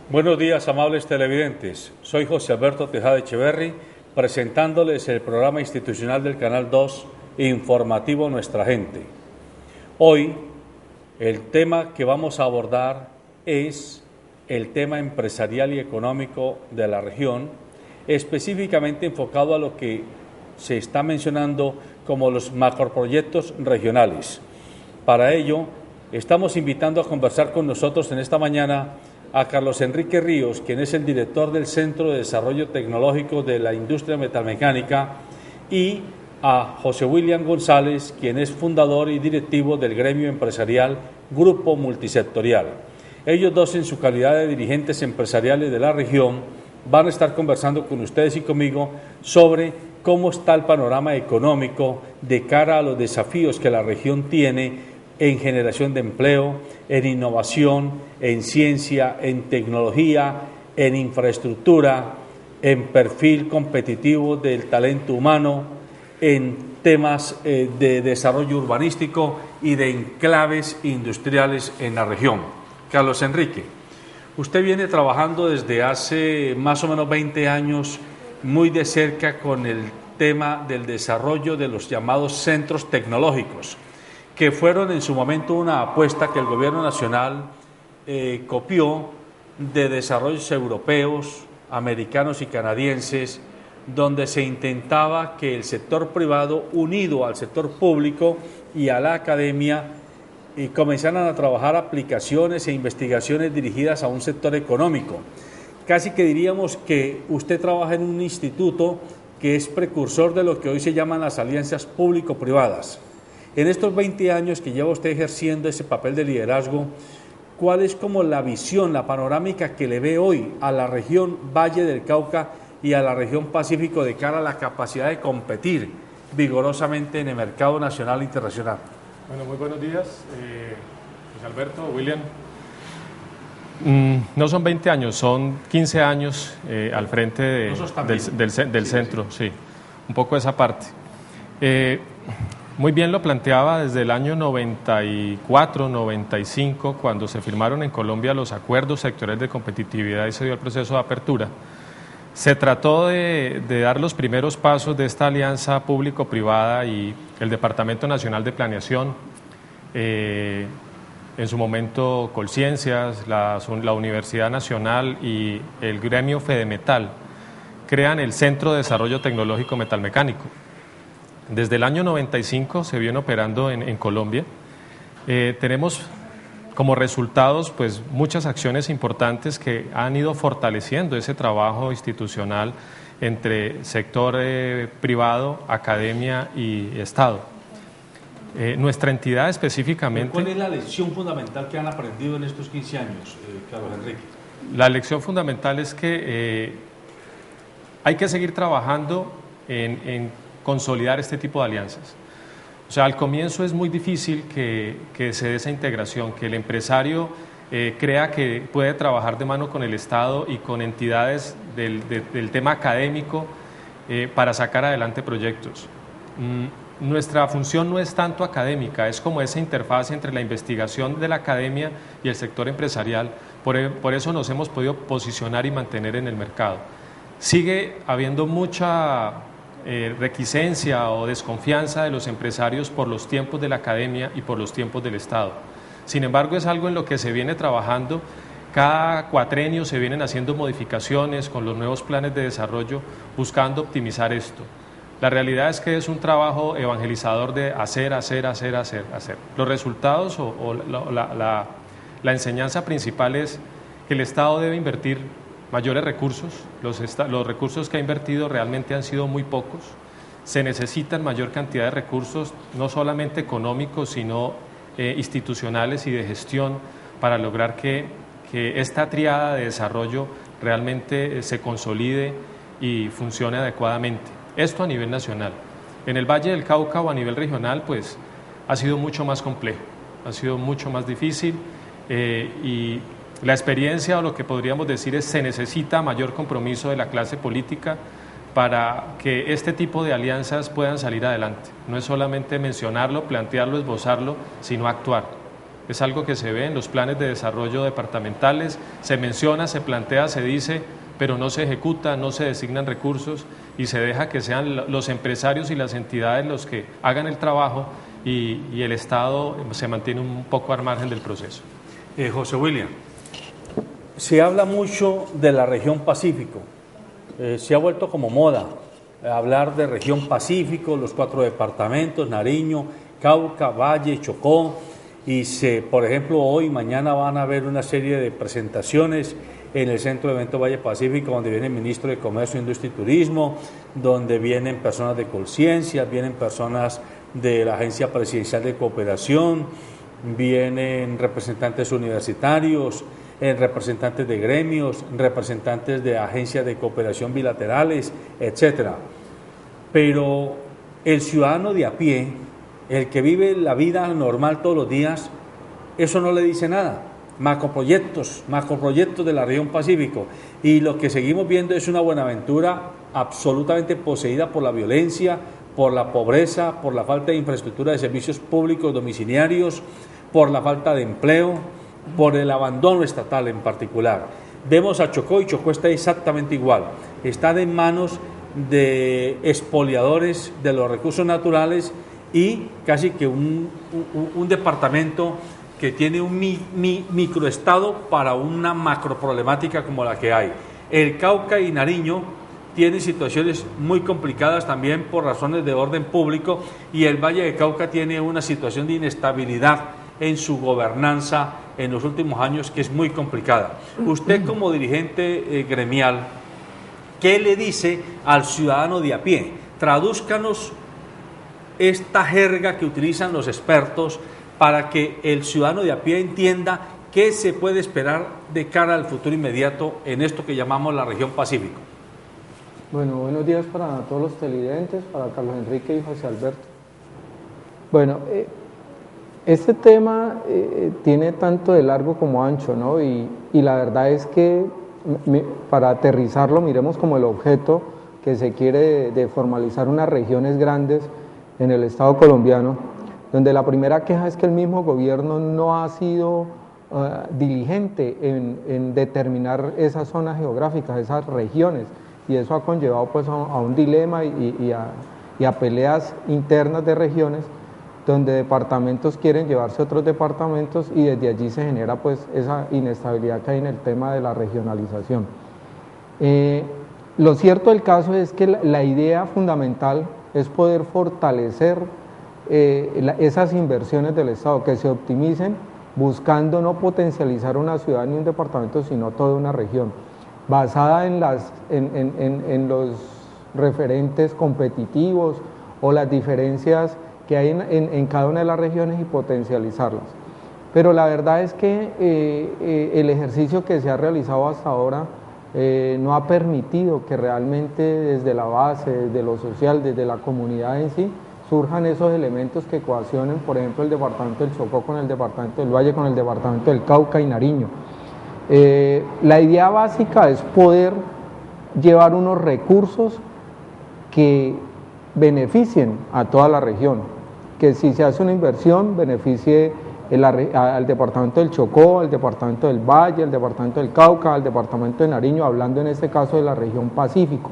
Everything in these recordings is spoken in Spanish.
Buenos días, amables televidentes. Soy José Alberto Tejada Echeverry, presentándoles el programa institucional del Canal 2, Informativo Nuestra Gente. Hoy, el tema que vamos a abordar es el tema empresarial y económico de la región, específicamente enfocado a lo que se está mencionando como los macroproyectos regionales. Para ello, estamos invitando a conversar con nosotros en esta mañana a Carlos Enrique Ríos, quien es el director del Centro de Desarrollo Tecnológico de la Industria Metalmecánica, y a José William González, quien es fundador y directivo del gremio empresarial Grupo Multisectorial. Ellos dos, en su calidad de dirigentes empresariales de la región, van a estar conversando con ustedes y conmigo sobre cómo está el panorama económico de cara a los desafíos que la región tiene en generación de empleo, en innovación, en ciencia, en tecnología, en infraestructura, en perfil competitivo del talento humano, en temas de desarrollo urbanístico y de enclaves industriales en la región. Carlos Enrique, usted viene trabajando desde hace más o menos 20 años muy de cerca con el tema del desarrollo de los llamados centros tecnológicos, que fueron en su momento una apuesta que el gobierno nacional copió de desarrollos europeos, americanos y canadienses, donde se intentaba que el sector privado, unido al sector público y a la academia, comenzaran a trabajar aplicaciones e investigaciones dirigidas a un sector económico. Casi que diríamos que usted trabaja en un instituto que es precursor de lo que hoy se llaman las alianzas público-privadas. En estos 20 años que lleva usted ejerciendo ese papel de liderazgo, ¿cuál es como la visión, la panorámica que le ve hoy a la región Valle del Cauca y a la región Pacífico de cara a la capacidad de competir vigorosamente en el mercado nacional e internacional? Bueno, muy buenos días, José Alberto, William. No son 20 años, son 15 años al frente del centro, sí, un poco esa parte. Muy bien lo planteaba desde el año 94, 95, cuando se firmaron en Colombia los acuerdos sectoriales de competitividad y se dio el proceso de apertura. Se trató de dar los primeros pasos de esta alianza público-privada y el Departamento Nacional de Planeación, en su momento Colciencias, la Universidad Nacional y el gremio Fedemetal crean el Centro de Desarrollo Tecnológico Metalmecánico. Desde el año 95 se viene operando en Colombia. Tenemos como resultados pues muchas acciones importantes que han ido fortaleciendo ese trabajo institucional entre sector privado, academia y Estado. Nuestra entidad específicamente... ¿Cuál es la lección fundamental que han aprendido en estos 15 años, Carlos Enrique? La lección fundamental es que hay que seguir trabajando en consolidar este tipo de alianzas. O sea, al comienzo es muy difícil que se dé esa integración, que el empresario crea que puede trabajar de mano con el Estado y con entidades del tema académico para sacar adelante proyectos. Nuestra función no es tanto académica, es como esa interfaz entre la investigación de la academia y el sector empresarial. Por eso nos hemos podido posicionar y mantener en el mercado. Sigue habiendo mucha reticencia o desconfianza de los empresarios por los tiempos de la academia y por los tiempos del Estado. Sin embargo, es algo en lo que se viene trabajando. Cada cuatrenio se vienen haciendo modificaciones con los nuevos planes de desarrollo buscando optimizar esto. La realidad es que es un trabajo evangelizador de hacer. Los resultados o la enseñanza principal es que el Estado debe invertir mayores recursos. Los recursos que ha invertido realmente han sido muy pocos. Se necesitan mayor cantidad de recursos, no solamente económicos, sino institucionales y de gestión, para lograr que esta tríada de desarrollo realmente se consolide y funcione adecuadamente. Esto a nivel nacional. En el Valle del Cauca o a nivel regional, pues ha sido mucho más complejo, ha sido mucho más difícil y la experiencia, o lo que podríamos decir es, se necesita mayor compromiso de la clase política para que este tipo de alianzas puedan salir adelante. No es solamente mencionarlo, plantearlo, esbozarlo, sino actuar. es algo que se ve en los planes de desarrollo departamentales, se menciona, se plantea, se dice, pero no se ejecuta, no se designan recursos y se deja que sean los empresarios y las entidades los que hagan el trabajo y el Estado se mantiene un poco al margen del proceso. José William, se habla mucho de la región Pacífico, se ha vuelto como moda hablar de región Pacífico, los 4 departamentos, Nariño, Cauca, Valle, Chocó, y por ejemplo, hoy, mañana van a haber una serie de presentaciones en el Centro de Eventos Valle Pacífico, donde viene el ministro de Comercio, Industria y Turismo, donde vienen personas de Colciencia, vienen personas de la Agencia Presidencial de Cooperación, vienen representantes universitarios, representantes de gremios, representantes de agencias de cooperación bilaterales, etcétera. Pero el ciudadano de a pie, el que vive la vida normal todos los días, eso no le dice nada. Macroproyectos de la región Pacífico, y lo que seguimos viendo es una Buenaventura absolutamente poseída por la violencia, por la pobreza, por la falta de infraestructura de servicios públicos domiciliarios, por la falta de empleo, por el abandono estatal en particular. Vemos a Chocó y Chocó está exactamente igual, está en manos de expoliadores de los recursos naturales y casi que un departamento que tiene un microestado para una macroproblemática como la que hay. El Cauca y Nariño tienen situaciones muy complicadas también por razones de orden público, y el Valle de Cauca tiene una situación de inestabilidad en su gobernanza en los últimos años que es muy complicada. Usted como dirigente gremial, ¿qué le dice al ciudadano de a pie? Tradúzcanos esta jerga que utilizan los expertos para que el ciudadano de a pie entienda qué se puede esperar de cara al futuro inmediato en esto que llamamos la región Pacífico. Bueno, buenos días para todos los televidentes, para Carlos Enrique y José Alberto. Bueno, este tema tiene tanto de largo como ancho, ¿no? Y la verdad es que para aterrizarlo miremos como el objeto que se quiere de formalizar unas regiones grandes en el Estado colombiano, donde la primera queja es que el mismo gobierno no ha sido diligente en determinar esas zonas geográficas, esas regiones, y eso ha conllevado pues a un dilema y a peleas internas de regiones, donde departamentos quieren llevarse a otros departamentos y desde allí se genera pues esa inestabilidad que hay en el tema de la regionalización. Lo cierto del caso es que la idea fundamental es poder fortalecer esas inversiones del Estado, que se optimicen buscando no potencializar una ciudad ni un departamento, sino toda una región, basada en los referentes competitivos o las diferencias que hay en cada una de las regiones y potencializarlas. Pero la verdad es que el ejercicio que se ha realizado hasta ahora no ha permitido que realmente desde la base, desde lo social, desde la comunidad en sí, surjan esos elementos que coaccionen, por ejemplo, el departamento del Chocó con el departamento del Valle, con el departamento del Cauca y Nariño. La idea básica es poder llevar unos recursos que beneficien a toda la región, que si se hace una inversión beneficie al departamento del Chocó, al departamento del Valle, al departamento del Cauca, al departamento de Nariño, hablando en este caso de la región Pacífico,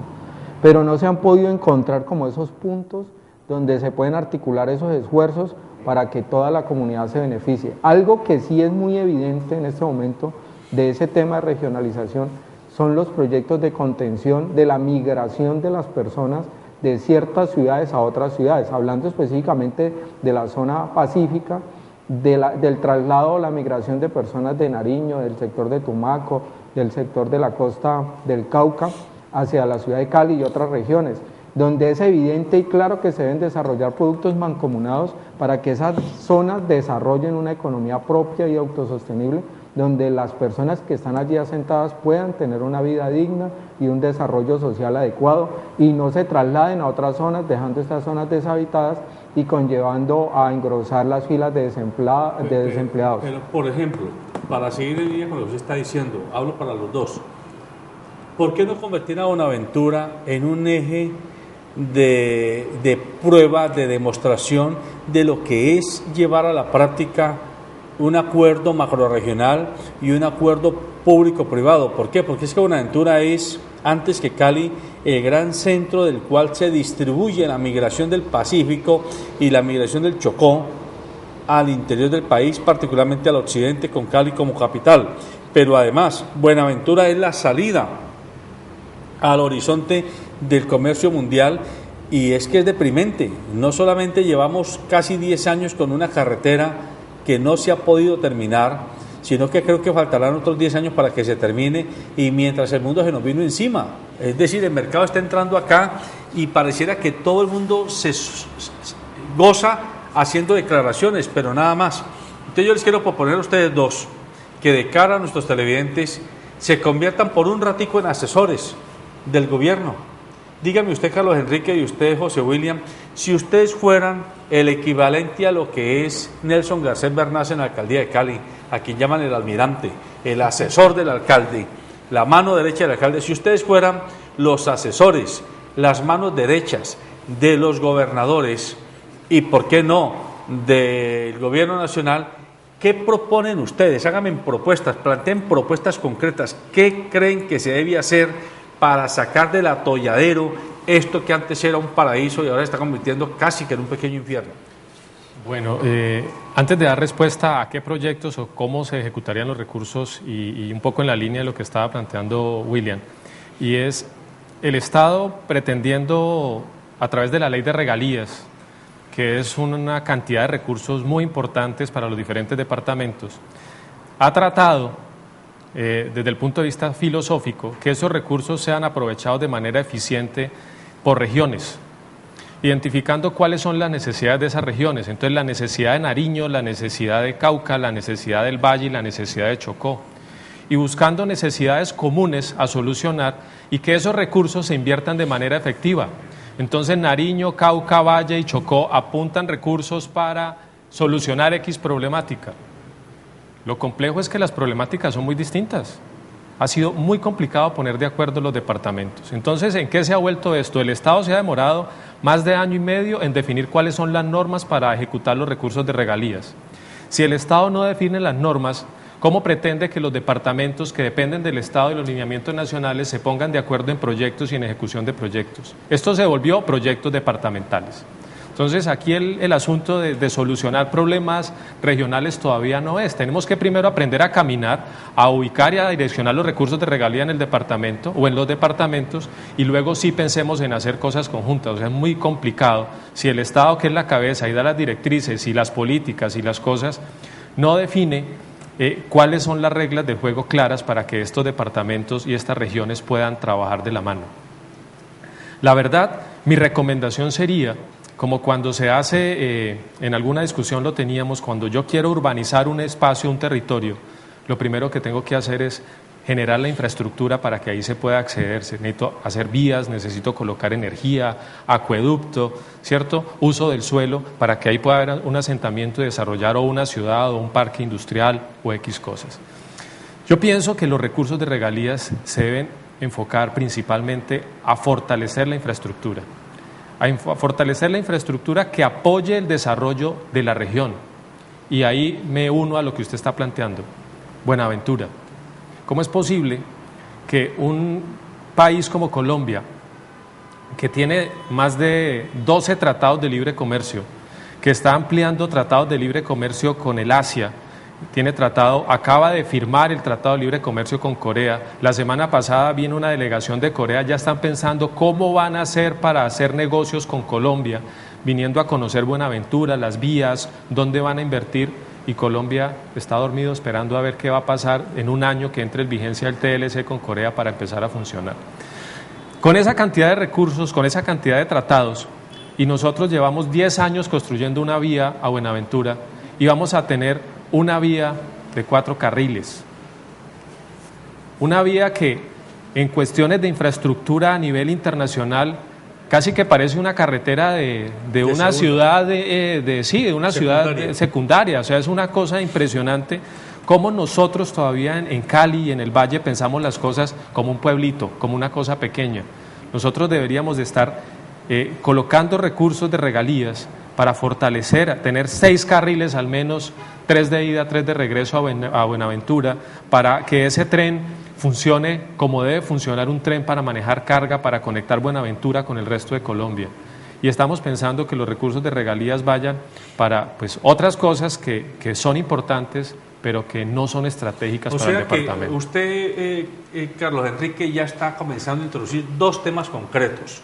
pero no se han podido encontrar como esos puntos donde se pueden articular esos esfuerzos para que toda la comunidad se beneficie. Algo que sí es muy evidente en este momento de ese tema de regionalización son los proyectos de contención de la migración de las personas de ciertas ciudades a otras ciudades, hablando específicamente de la zona pacífica, del traslado o la migración de personas de Nariño, del sector de Tumaco, del sector de la costa del Cauca, hacia la ciudad de Cali y otras regiones, donde es evidente y claro que se deben desarrollar productos mancomunados para que esas zonas desarrollen una economía propia y autosostenible, donde las personas que están allí asentadas puedan tener una vida digna y un desarrollo social adecuado y no se trasladen a otras zonas, dejando estas zonas deshabitadas y conllevando a engrosar las filas de desempleados. Pero, por ejemplo, para seguir en línea con lo que usted está diciendo, hablo para los dos, ¿por qué no convertir a Buenaventura en un eje de prueba, de demostración de lo que es llevar a la práctica un acuerdo macrorregional y un acuerdo público-privado. ¿Por qué? Porque es que Buenaventura es, antes que Cali, el gran centro del cual se distribuye la migración del Pacífico y la migración del Chocó al interior del país, particularmente al occidente, con Cali como capital. Pero además, Buenaventura es la salida al horizonte del comercio mundial, y es que es deprimente. No solamente llevamos casi 10 años con una carretera que no se ha podido terminar, sino que creo que faltarán otros 10 años para que se termine, y mientras el mundo se nos vino encima. Es decir, el mercado está entrando acá y pareciera que todo el mundo se goza haciendo declaraciones, pero nada más. Entonces yo les quiero proponer a ustedes dos que de cara a nuestros televidentes se conviertan por un ratico en asesores del gobierno. Dígame usted, Carlos Enrique, y usted, José William, si ustedes fueran el equivalente a lo que es Nelson Garcés Bernás en la alcaldía de Cali, a quien llaman el almirante, el asesor del alcalde, la mano derecha del alcalde, si ustedes fueran los asesores, las manos derechas de los gobernadores y, ¿por qué no?, del gobierno nacional, ¿qué proponen ustedes? Háganme propuestas, planteen propuestas concretas. ¿Qué creen que se debe hacer para sacar del atolladero esto que antes era un paraíso y ahora se está convirtiendo casi que en un pequeño infierno? Bueno, antes de dar respuesta a qué proyectos o cómo se ejecutarían los recursos y un poco en la línea de lo que estaba planteando William, y es el Estado pretendiendo a través de la ley de regalías, que es una cantidad de recursos muy importantes para los diferentes departamentos, ha tratado desde el punto de vista filosófico que esos recursos sean aprovechados de manera eficiente por regiones, identificando cuáles son las necesidades de esas regiones. Entonces, la necesidad de Nariño, la necesidad de Cauca, la necesidad del Valle y la necesidad de Chocó, y buscando necesidades comunes a solucionar y que esos recursos se inviertan de manera efectiva. Entonces, Nariño, Cauca, Valle y Chocó apuntan recursos para solucionar X problemática. Lo complejo es que las problemáticas son muy distintas. Ha sido muy complicado poner de acuerdo los departamentos. Entonces, ¿en qué se ha vuelto esto? El Estado se ha demorado más de año y medio en definir cuáles son las normas para ejecutar los recursos de regalías. Si el Estado no define las normas, ¿cómo pretende que los departamentos que dependen del Estado y los lineamientos nacionales se pongan de acuerdo en proyectos y en ejecución de proyectos? Esto se volvió proyectos departamentales. Entonces, aquí el asunto de solucionar problemas regionales todavía no es. Tenemos que primero aprender a caminar, a ubicar y a direccionar los recursos de regalía en el departamento o en los departamentos, y luego sí pensemos en hacer cosas conjuntas. O sea, es muy complicado. Si el Estado, que es la cabeza y da las directrices y las políticas y las cosas, no define cuáles son las reglas de juego claras para que estos departamentos y estas regiones puedan trabajar de la mano. La verdad, mi recomendación sería, como cuando se hace, en alguna discusión lo teníamos, cuando yo quiero urbanizar un espacio, un territorio, lo primero que tengo que hacer es generar la infraestructura para que ahí se pueda acceder. Necesito hacer vías, necesito colocar energía, acueducto, ¿cierto? Uso del suelo para que ahí pueda haber un asentamiento y desarrollar o una ciudad o un parque industrial o X cosas. Yo pienso que los recursos de regalías se deben enfocar principalmente a fortalecer la infraestructura. A fortalecer la infraestructura que apoye el desarrollo de la región. Y ahí me uno a lo que usted está planteando. Buenaventura. ¿Cómo es posible que un país como Colombia, que tiene más de 12 tratados de libre comercio, que está ampliando tratados de libre comercio con el Asia, acaba de firmar el Tratado de Libre Comercio con Corea. La semana pasada vino una delegación de Corea, ya están pensando cómo van a hacer para hacer negocios con Colombia, viniendo a conocer Buenaventura, las vías, dónde van a invertir, y Colombia está dormido esperando a ver qué va a pasar en un año que entre en vigencia el TLC con Corea para empezar a funcionar. Con esa cantidad de recursos, con esa cantidad de tratados, y nosotros llevamos 10 años construyendo una vía a Buenaventura, y vamos a tener una vía de 4 carriles, una vía que en cuestiones de infraestructura a nivel internacional casi que parece una carretera de una ciudad de una ciudad secundaria. O sea, es una cosa impresionante cómo nosotros todavía en Cali y en el Valle pensamos las cosas como un pueblito, como una cosa pequeña. Nosotros deberíamos de estar colocando recursos de regalías para fortalecer, tener 6 carriles al menos, 3 de ida, 3 de regreso a Buenaventura, para que ese tren funcione como debe funcionar un tren para manejar carga, para conectar Buenaventura con el resto de Colombia. Y estamos pensando que los recursos de regalías vayan para pues, otras cosas que son importantes, pero que no son estratégicas para el departamento. Que usted, Carlos Enrique, ya está comenzando a introducir 2 temas concretos.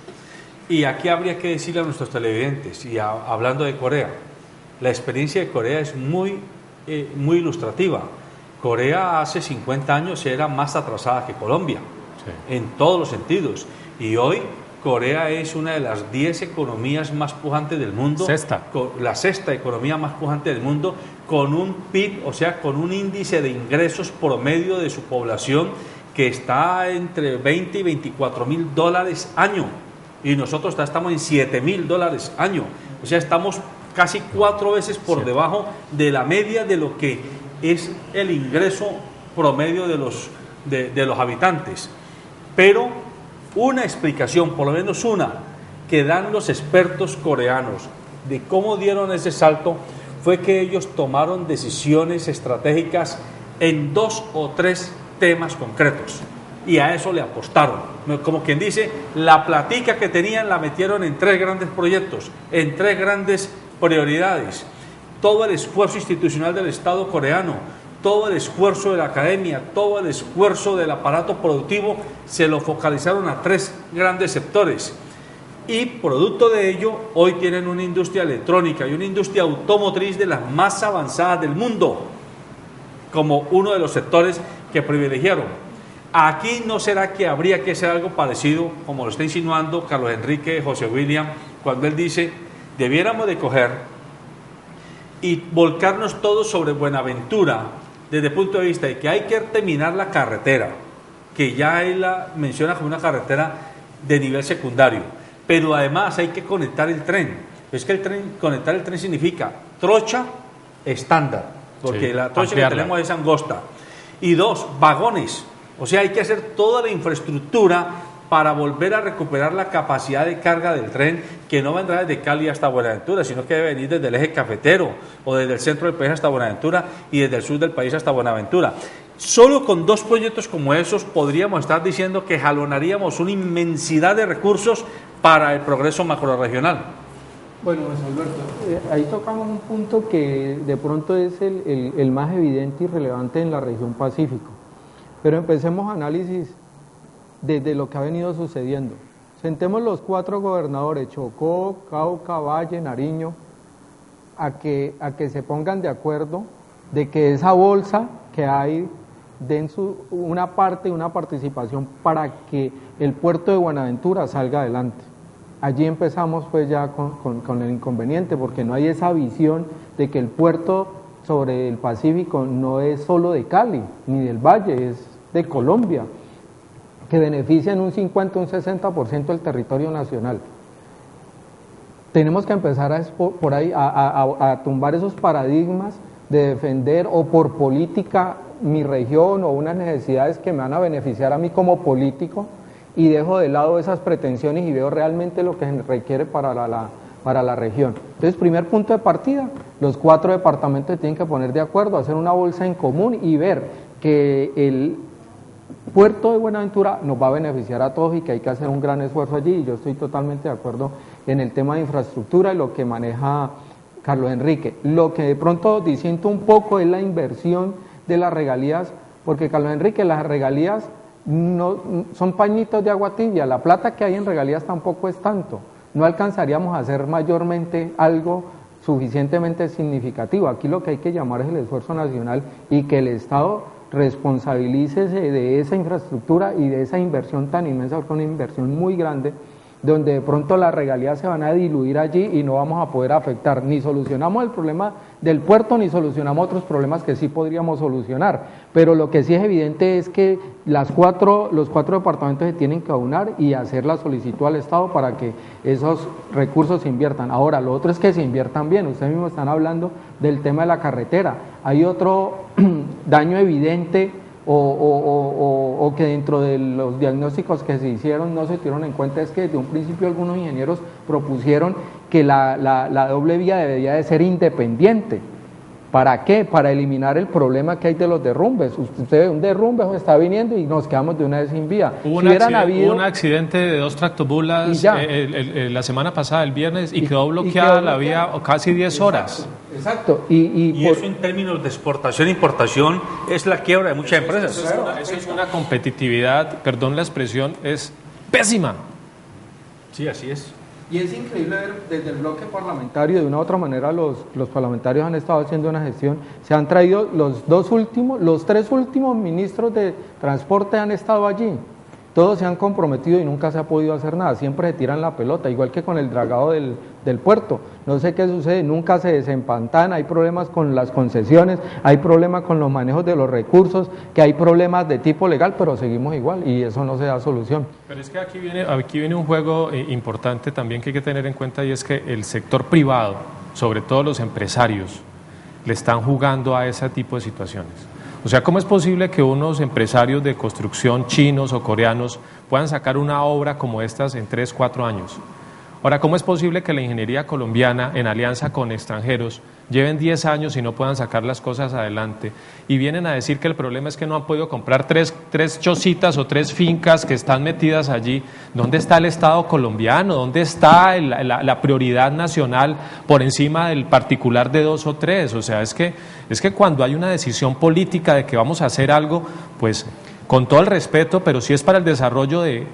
Y aquí habría que decirle a nuestros televidentes, y hablando de Corea, la experiencia de Corea es muy ilustrativa. Corea hace 50 años era más atrasada que Colombia, sí, en todos los sentidos. Y hoy Corea es una de las 10 economías más pujantes del mundo. La sexta economía más pujante del mundo, con un PIB, o sea, con un índice de ingresos promedio de su población que está entre 20 y 24 mil dólares año. Y nosotros estamos en 7 mil dólares año. O sea, estamos casi 4 veces por debajo de la media de lo que es el ingreso promedio de los habitantes. Pero una explicación, por lo menos una, que dan los expertos coreanos de cómo dieron ese salto fue que ellos tomaron decisiones estratégicas en 2 o 3 temas concretos y a eso le apostaron. Como quien dice, la platica que tenían la metieron en 3 grandes proyectos, en 3 grandes prioridades. Todo el esfuerzo institucional del Estado coreano, todo el esfuerzo de la academia, todo el esfuerzo del aparato productivo se lo focalizaron a 3 grandes sectores. Y producto de ello, hoy tienen una industria electrónica y una industria automotriz de las más avanzadas del mundo, como uno de los sectores que privilegiaron. Aquí no será que habría que hacer algo parecido, como lo está insinuando Carlos Enrique José William, cuando él dice, debiéramos de coger y volcarnos todos sobre Buenaventura, desde el punto de vista de que hay que terminar la carretera, que ya él la menciona como una carretera de nivel secundario, pero además hay que conectar el tren. Es que conectar el tren significa trocha estándar, porque sí, la trocha que tenemos es angosta, y 2, vagones. O sea, hay que hacer toda la infraestructura para volver a recuperar la capacidad de carga del tren, que no vendrá desde Cali hasta Buenaventura, sino que debe venir desde el eje cafetero o desde el centro del país hasta Buenaventura y desde el sur del país hasta Buenaventura. Solo con 2 proyectos como esos podríamos estar diciendo que jalonaríamos una inmensidad de recursos para el progreso macrorregional. Bueno, José Alberto, ahí tocamos un punto que de pronto es el más evidente y relevante en la región Pacífico. Pero empecemos análisis desde lo que ha venido sucediendo. Sentemos los 4 gobernadores, Chocó, Cauca, Valle, Nariño, a que se pongan de acuerdo de que esa bolsa que hay den una participación para que el puerto de Buenaventura salga adelante. Allí empezamos pues ya con el inconveniente, porque no hay esa visión de que el puerto sobre el Pacífico no es solo de Cali, ni del Valle, es de Colombia, que beneficia en un 50, un 60% del territorio nacional. Tenemos que empezar por ahí a tumbar esos paradigmas de defender o por política mi región o unas necesidades que me van a beneficiar a mí como político, y dejo de lado esas pretensiones y veo realmente lo que se requiere para la región. Entonces, primer punto de partida, los 4 departamentos se tienen que poner de acuerdo, hacer una bolsa en común y ver que el puerto de Buenaventura nos va a beneficiar a todos y que hay que hacer un gran esfuerzo allí, y yo estoy totalmente de acuerdo en el tema de infraestructura y lo que maneja Carlos Enrique. Lo que de pronto disiento un poco es la inversión de las regalías, porque Carlos Enrique, las regalías no son pañitos de agua tibia, la plata que hay en regalías tampoco es tanto, no alcanzaríamos a hacer mayormente algo suficientemente significativo. Aquí lo que hay que llamar es el esfuerzo nacional y que el Estado responsabilícese de esa infraestructura y de esa inversión tan inmensa, porque es una inversión muy grande, donde de pronto las regalías se van a diluir allí y no vamos a poder afectar, ni solucionamos el problema del puerto, ni solucionamos otros problemas que sí podríamos solucionar, pero lo que sí es evidente es que los 4 departamentos se tienen que aunar y hacer la solicitud al Estado para que esos recursos se inviertan. Ahora, lo otro es que se inviertan bien. Ustedes mismos están hablando del tema de la carretera, hay otro daño evidente o que dentro de los diagnósticos que se hicieron no se tuvieron en cuenta, es que desde un principio algunos ingenieros propusieron que la doble vía debería de ser independiente. ¿Para qué? Para eliminar el problema que hay de los derrumbes. Usted ve un derrumbe está viniendo y nos quedamos de una vez sin vía. Hubo un accidente de 2 tractobulas la semana pasada, el viernes, y quedó bloqueada la vía casi 10 horas. Exacto. Y eso en términos de exportación e importación es la quiebra de muchas empresas. Eso es una competitividad, perdón la expresión, es pésima. Sí, así es. Y es increíble ver desde el bloque parlamentario, de una u otra manera los parlamentarios han estado haciendo una gestión, se han traído los 3 últimos ministros de transporte han estado allí, todos se han comprometido y nunca se ha podido hacer nada, siempre se tiran la pelota, igual que con el dragado del puerto, no sé qué sucede, nunca se desempantana, hay problemas con las concesiones, hay problemas con los manejos de los recursos, que hay problemas de tipo legal, pero seguimos igual y eso no se da solución. Pero es que aquí viene un juego importante también que hay que tener en cuenta, y es que el sector privado, sobre todo los empresarios, le están jugando a ese tipo de situaciones. O sea, ¿cómo es posible que unos empresarios de construcción chinos o coreanos puedan sacar una obra como estas en 3, 4 años? Ahora, ¿cómo es posible que la ingeniería colombiana, en alianza con extranjeros, lleven 10 años y no puedan sacar las cosas adelante? Y vienen a decir que el problema es que no han podido comprar tres chocitas o 3 fincas que están metidas allí. ¿Dónde está el Estado colombiano? ¿Dónde está la prioridad nacional por encima del particular de 2 o 3? O sea, es que cuando hay una decisión política de que vamos a hacer algo, pues con todo el respeto, pero si es para el desarrollo de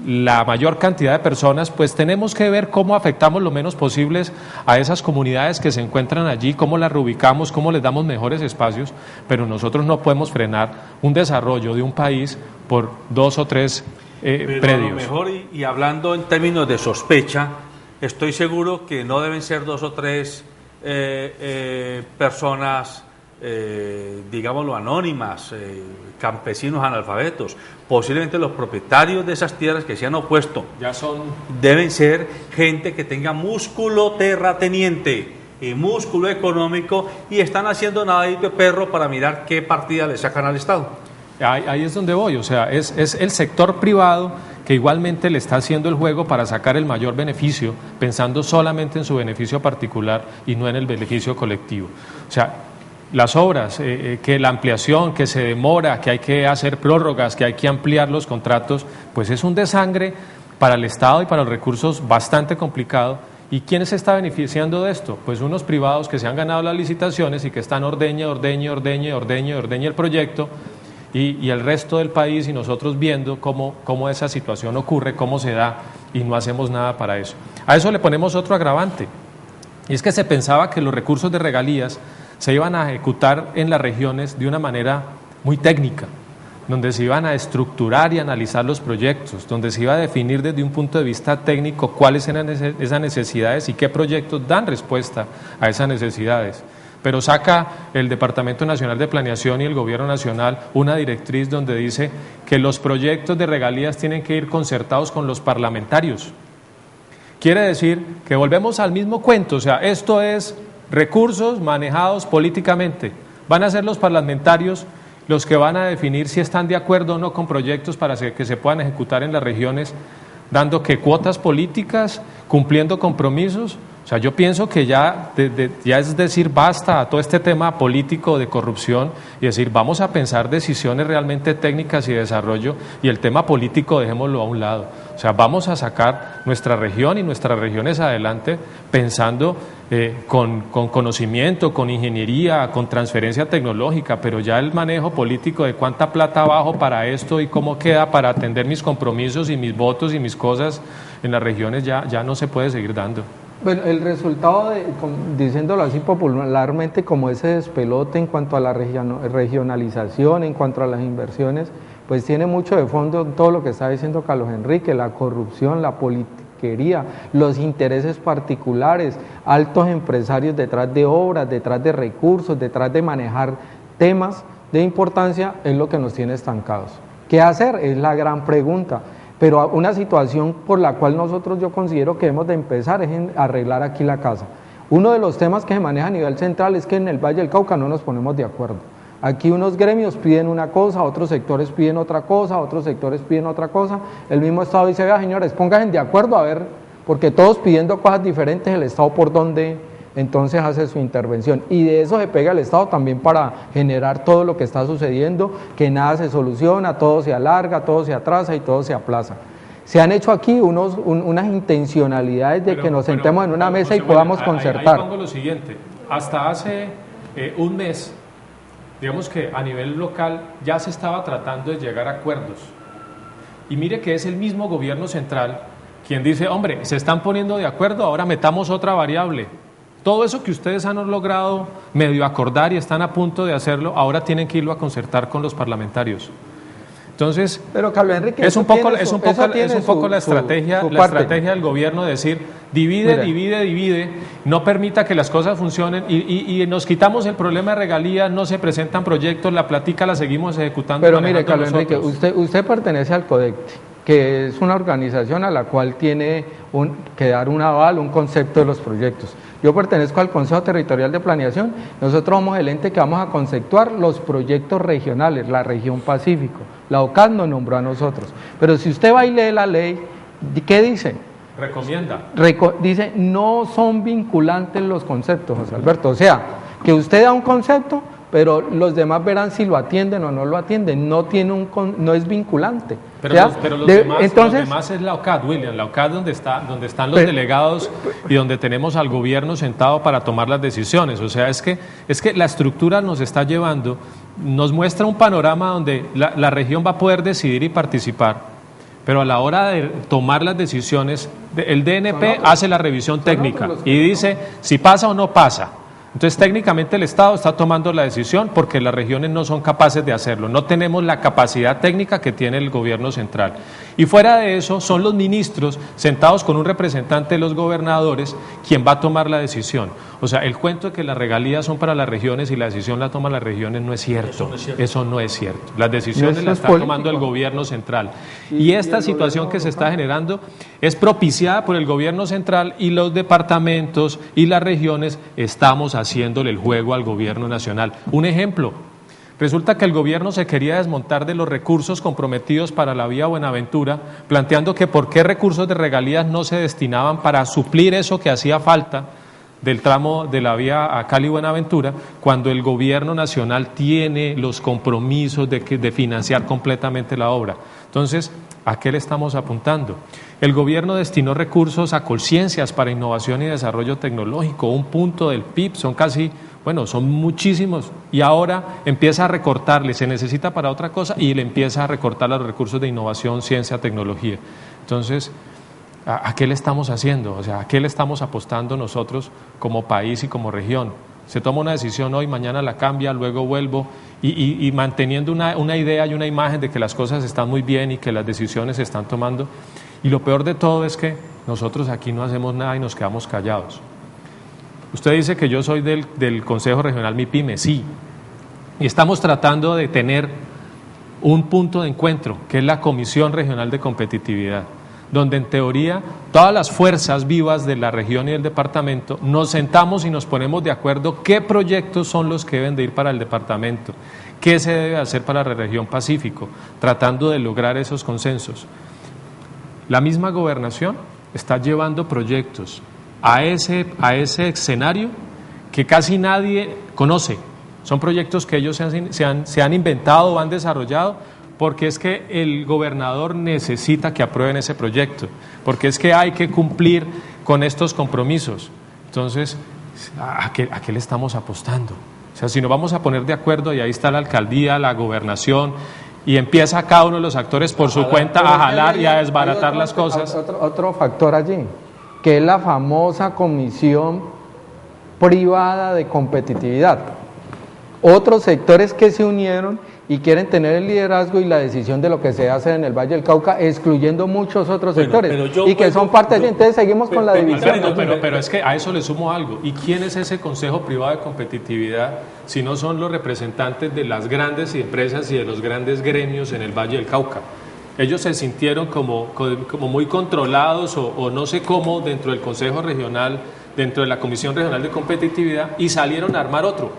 la mayor cantidad de personas, pues tenemos que ver cómo afectamos lo menos posibles a esas comunidades que se encuentran allí, cómo las reubicamos, cómo les damos mejores espacios, pero nosotros no podemos frenar un desarrollo de un país por 2 o 3 predios. A lo mejor, y hablando en términos de sospecha, estoy seguro que no deben ser 2 o 3 personas, digámoslo, anónimas, campesinos analfabetos. Posiblemente los propietarios de esas tierras que se han opuesto deben ser gente que tenga músculo terrateniente y músculo económico y están haciendo nadadito de perro para mirar qué partida le sacan al Estado. Ahí es donde voy, o sea, es el sector privado que igualmente le está haciendo el juego para sacar el mayor beneficio, pensando solamente en su beneficio particular y no en el beneficio colectivo. O sea, las obras, que la ampliación, que se demora, que hay que hacer prórrogas, que hay que ampliar los contratos, pues es un desangre para el Estado y para los recursos bastante complicado. ¿Y quién se está beneficiando de esto? Pues unos privados que se han ganado las licitaciones y que están ordeñe el proyecto y el resto del país y nosotros viendo cómo esa situación ocurre, cómo se da y no hacemos nada para eso. A eso le ponemos otro agravante y es que se pensaba que los recursos de regalías se iban a ejecutar en las regiones de una manera muy técnica, donde se iban a estructurar y analizar los proyectos, donde se iba a definir desde un punto de vista técnico cuáles eran esas necesidades y qué proyectos dan respuesta a esas necesidades. Pero saca el Departamento Nacional de Planeación y el Gobierno Nacional una directriz donde dice que los proyectos de regalías tienen que ir concertados con los parlamentarios. Quiere decir que volvemos al mismo cuento, o sea, esto es recursos manejados políticamente. Van a ser los parlamentarios los que van a definir si están de acuerdo o no con proyectos para que se puedan ejecutar en las regiones, dando que cuotas políticas, cumpliendo compromisos. O sea, yo pienso que ya es decir basta a todo este tema político de corrupción y decir vamos a pensar decisiones realmente técnicas y de desarrollo y el tema político dejémoslo a un lado. O sea, vamos a sacar nuestra región y nuestras regiones adelante pensando con conocimiento, con ingeniería, con transferencia tecnológica, pero ya el manejo político de cuánta plata bajo para esto y cómo queda para atender mis compromisos y mis votos y mis cosas en las regiones ya no se puede seguir dando. Bueno, el resultado, diciéndolo así popularmente, como ese despelote en cuanto a la regionalización, en cuanto a las inversiones, pues tiene mucho de fondo todo lo que está diciendo Carlos Enrique, la corrupción, la politiquería, los intereses particulares, altos empresarios detrás de obras, detrás de recursos, detrás de manejar temas de importancia, es lo que nos tiene estancados. ¿Qué hacer? Es la gran pregunta. Pero una situación por la cual yo considero que debemos de empezar es en arreglar aquí la casa. Uno de los temas que se maneja a nivel central es que en el Valle del Cauca no nos ponemos de acuerdo. Aquí unos gremios piden una cosa, otros sectores piden otra cosa, otros sectores piden otra cosa. El mismo Estado dice, vea señores, pónganse de acuerdo a ver, porque todos pidiendo cosas diferentes, el Estado por dónde entonces hace su intervención, y de eso se pega el Estado también para generar todo lo que está sucediendo, que nada se soluciona, todo se alarga, todo se atrasa y todo se aplaza. Se han hecho aquí unas intencionalidades de que nos sentemos en una mesa y podamos concertar. Ahí pongo lo siguiente, hasta hace un mes, digamos que a nivel local ya se estaba tratando de llegar a acuerdos, y mire que es el mismo gobierno central quien dice, hombre, se están poniendo de acuerdo, ahora metamos otra variable. Todo eso que ustedes han logrado medio acordar y están a punto de hacerlo, ahora tienen que irlo a concertar con los parlamentarios. Entonces, pero Carlos Enrique, es un poco la estrategia del gobierno de decir, divide, no permita que las cosas funcionen y nos quitamos el problema de regalías, no se presentan proyectos, la plática la seguimos ejecutando. Pero mire, Carlos Enrique, usted pertenece al CODECTE, que es una organización a la cual tiene que dar un aval, un concepto de los proyectos. Yo pertenezco al Consejo Territorial de Planeación, nosotros somos el ente que vamos a conceptuar los proyectos regionales, la región Pacífico, la OCAD nos nombró a nosotros, pero si usted va y lee la ley, ¿qué dice? Recomienda. Dice, no son vinculantes los conceptos, José Alberto, o sea, que usted da un concepto, pero los demás verán si lo atienden o no lo atienden, no es vinculante. Pero, los demás es la OCAD, William, la OCAD donde están los delegados y donde tenemos al gobierno sentado para tomar las decisiones. O sea, es que la estructura nos está llevando, nos muestra un panorama donde la región va a poder decidir y participar, pero a la hora de tomar las decisiones, el DNP hace la revisión técnica y dice si pasa o no pasa. Entonces, técnicamente el Estado está tomando la decisión porque las regiones no son capaces de hacerlo, no tenemos la capacidad técnica que tiene el gobierno central. Y fuera de eso, son los ministros sentados con un representante de los gobernadores quien va a tomar la decisión. O sea, el cuento de que las regalías son para las regiones y la decisión la toman las regiones no es cierto. Eso no es cierto. Las decisiones las está tomando el gobierno central. Y esta situación que se está generando es propiciada por el gobierno central y los departamentos y las regiones estamos haciéndole el juego al gobierno nacional. Un ejemplo, resulta que el gobierno se quería desmontar de los recursos comprometidos para la vía Buenaventura, planteando que por qué recursos de regalías no se destinaban para suplir eso que hacía falta del tramo de la vía a Cali-Buenaventura, cuando el gobierno nacional tiene los compromisos de financiar completamente la obra. Entonces, ¿a qué le estamos apuntando? El gobierno destinó recursos a Colciencias para innovación y desarrollo tecnológico, 1% del PIB, son muchísimos, y ahora empieza a recortarle, se necesita para otra cosa y le empieza a recortar los recursos de innovación, ciencia, tecnología. Entonces, ¿a qué le estamos haciendo? O sea, ¿a qué le estamos apostando nosotros como país y como región? Se toma una decisión hoy, mañana la cambia, luego vuelvo, y manteniendo una idea y una imagen de que las cosas están muy bien y que las decisiones se están tomando. Y lo peor de todo es que nosotros aquí no hacemos nada y nos quedamos callados. Usted dice que yo soy del Consejo Regional MIPYME, sí, y estamos tratando de tener un punto de encuentro, que es la Comisión Regional de Competitividad, donde en teoría todas las fuerzas vivas de la región y del departamento nos sentamos y nos ponemos de acuerdo qué proyectos son los que deben de ir para el departamento, qué se debe hacer para la región Pacífico, tratando de lograr esos consensos. La misma gobernación está llevando proyectos a ese escenario que casi nadie conoce. Son proyectos que ellos se han inventado o han desarrollado porque es que el gobernador necesita que aprueben ese proyecto, porque es que hay que cumplir con estos compromisos. Entonces, ¿a qué le estamos apostando? O sea, si nos vamos a poner de acuerdo, y ahí está la alcaldía, la gobernación, y empieza cada uno de los actores por su cuenta a jalar y a desbaratar las cosas. Otro factor allí, que es la famosa comisión privada de competitividad. Otros sectores que se unieron y quieren tener el liderazgo y la decisión de lo que se hace en el Valle del Cauca, excluyendo muchos otros sectores, y que son parte de... Entonces seguimos con la división. Pero es que a eso le sumo algo. ¿Y quién es ese Consejo Privado de Competitividad si no son los representantes de las grandes empresas y de los grandes gremios en el Valle del Cauca? Ellos se sintieron como muy controlados o no sé cómo dentro del Consejo Regional, dentro de la Comisión Regional de Competitividad, y salieron a armar otro,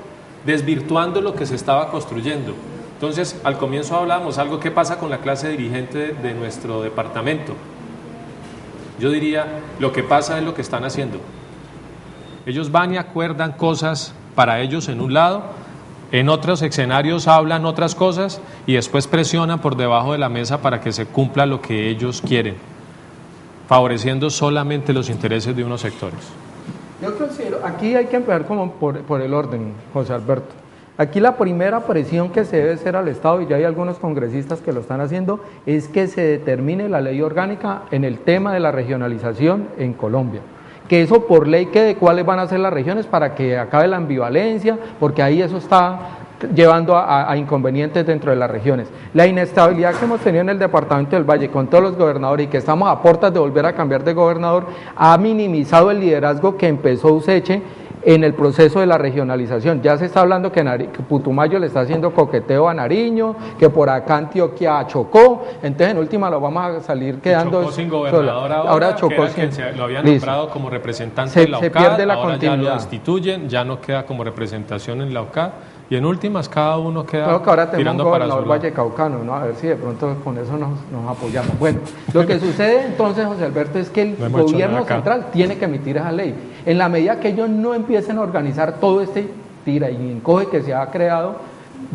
desvirtuando lo que se estaba construyendo. Entonces, al comienzo hablábamos algo, ¿qué pasa con la clase dirigente de nuestro departamento? Yo diría, lo que pasa es lo que están haciendo. Ellos van y acuerdan cosas para ellos en un lado, en otros escenarios hablan otras cosas y después presionan por debajo de la mesa para que se cumpla lo que ellos quieren, favoreciendo solamente los intereses de unos sectores. Yo considero, aquí hay que empezar como por el orden, José Alberto. Aquí la primera presión que se debe hacer al Estado, y ya hay algunos congresistas que lo están haciendo, es que se determine la ley orgánica en el tema de la regionalización en Colombia. Que eso por ley quede cuáles van a ser las regiones para que acabe la ambivalencia, porque ahí eso está llevando a inconvenientes dentro de las regiones. La inestabilidad que hemos tenido en el departamento del Valle con todos los gobernadores y que estamos a puertas de volver a cambiar de gobernador, ha minimizado el liderazgo que empezó Useche en el proceso de la regionalización. Ya se está hablando que Putumayo le está haciendo coqueteo a Nariño, que por acá Antioquia a Chocó, entonces en última lo vamos a salir quedando Chocó sin gobernador ahora Chocó sin, lo habían nombrado como representante en la UCAD, pierde la ahora continuidad. Ya lo destituyen, ya no queda como representación en la UCAD, y en últimas cada uno queda creo que ahora tenemos tirando un para gobernador su lado. vallecaucano, ¿no? A ver si de pronto con eso nos apoyamos. Bueno, lo que sucede entonces, José Alberto, es que el gobierno central tiene que emitir esa ley. En la medida que ellos no empiecen a organizar todo este tira y encoge que se ha creado,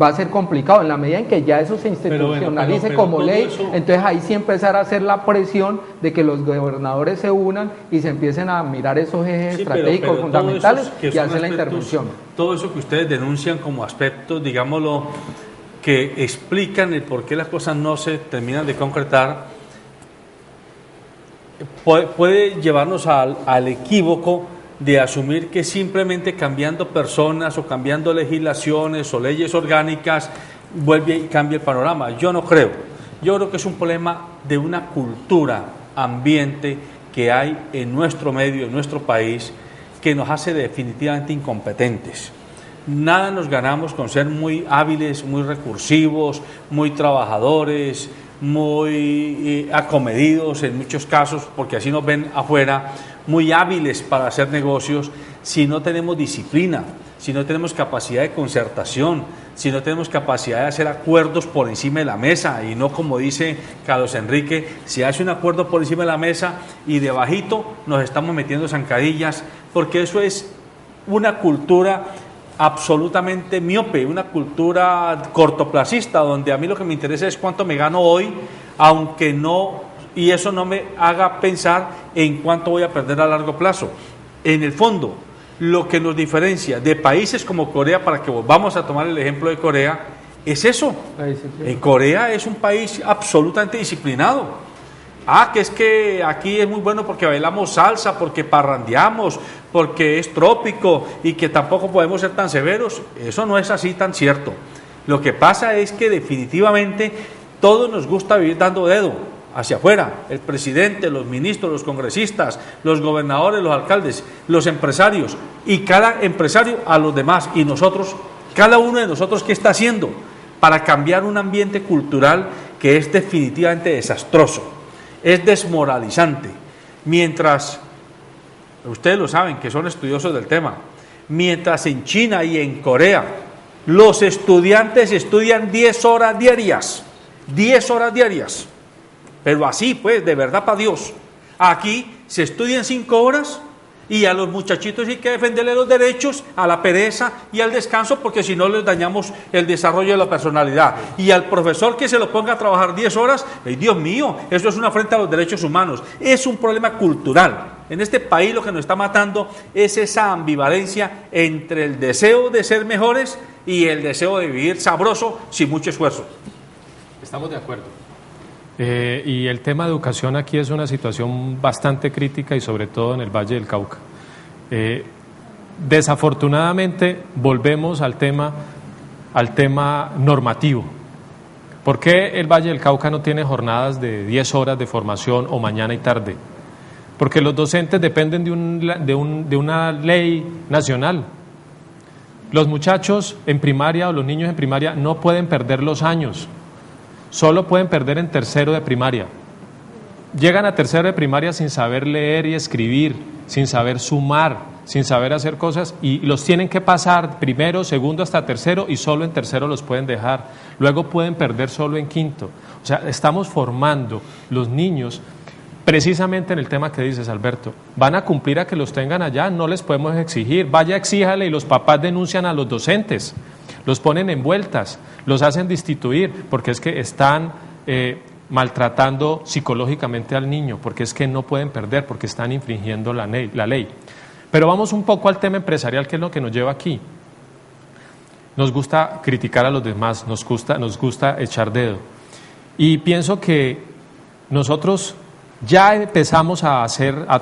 va a ser complicado. En la medida en que ya eso se institucionalice como ley, entonces ahí sí empezar a hacer la presión de que los gobernadores se unan y se empiecen a mirar esos ejes estratégicos fundamentales y hacer la intervención. Todo eso que ustedes denuncian como aspectos, digámoslo, que explican el por qué las cosas no se terminan de concretar, puede llevarnos al equívoco de asumir que simplemente cambiando personas o cambiando legislaciones o leyes orgánicas vuelve y cambia el panorama. Yo no creo. Yo creo que es un problema de una cultura ambiente que hay en nuestro medio, en nuestro país, que nos hace definitivamente incompetentes. Nada nos ganamos con ser muy hábiles, muy recursivos, muy trabajadores, muy acomedidos en muchos casos, porque así nos ven afuera, muy hábiles para hacer negocios, si no tenemos disciplina, si no tenemos capacidad de concertación, si no tenemos capacidad de hacer acuerdos por encima de la mesa, y no como dice Carlos Enrique, se hace un acuerdo por encima de la mesa y debajito nos estamos metiendo zancadillas, porque eso es una cultura absolutamente miope, una cultura cortoplacista, donde a mí lo que me interesa es cuánto me gano hoy, aunque no, y eso no me haga pensar en cuánto voy a perder a largo plazo. En el fondo, lo que nos diferencia de países como Corea, para que volvamos a tomar el ejemplo de Corea, es eso. Corea es un país absolutamente disciplinado. Que es que aquí es muy bueno porque bailamos salsa, porque parrandeamos, porque es trópico y que tampoco podemos ser tan severos. Eso no es así tan cierto. Lo que pasa es que definitivamente todos nos gusta vivir dando dedo hacia afuera. El presidente, los ministros, los congresistas, los gobernadores, los alcaldes, los empresarios, y cada empresario a los demás. Y nosotros, cada uno de nosotros, ¿qué está haciendo para cambiar un ambiente cultural que es definitivamente desastroso? Es desmoralizante. Mientras, ustedes lo saben, que son estudiosos del tema, mientras en China y en Corea los estudiantes estudian 10 horas diarias, 10 horas diarias, pero así pues, de verdad para Dios. Aquí se estudian 5 horas y a los muchachitos hay que defenderle los derechos a la pereza y al descanso, porque si no les dañamos el desarrollo de la personalidad. Y al profesor que se lo ponga a trabajar 10 horas, Dios mío, eso es una afrenta a los derechos humanos. Es un problema cultural. En este país lo que nos está matando es esa ambivalencia entre el deseo de ser mejores y el deseo de vivir sabroso sin mucho esfuerzo. Estamos de acuerdo. Y el tema de educación aquí es una situación bastante crítica, y sobre todo en el Valle del Cauca. Desafortunadamente volvemos al tema normativo. ¿Por qué el Valle del Cauca no tiene jornadas de 10 horas de formación o mañana y tarde? Porque los docentes dependen de una ley nacional. Los muchachos en primaria o los niños en primaria no pueden perder los años. Solo pueden perder en tercero de primaria. Llegan a tercero de primaria sin saber leer y escribir, sin saber sumar, sin saber hacer cosas, y los tienen que pasar primero, segundo hasta tercero, y solo en tercero los pueden dejar. Luego pueden perder solo en quinto. O sea, estamos formando los niños precisamente en el tema que dices, Alberto. Van a cumplir a que los tengan allá, no les podemos exigir. Vaya, exíjale, y los papás denuncian a los docentes, los ponen en vueltas, los hacen destituir, porque es que están maltratando psicológicamente al niño, porque es que no pueden perder, porque están infringiendo la ley. Pero vamos un poco al tema empresarial, que es lo que nos lleva aquí. Nos gusta criticar a los demás, nos gusta echar dedo. Y pienso que nosotros ya empezamos a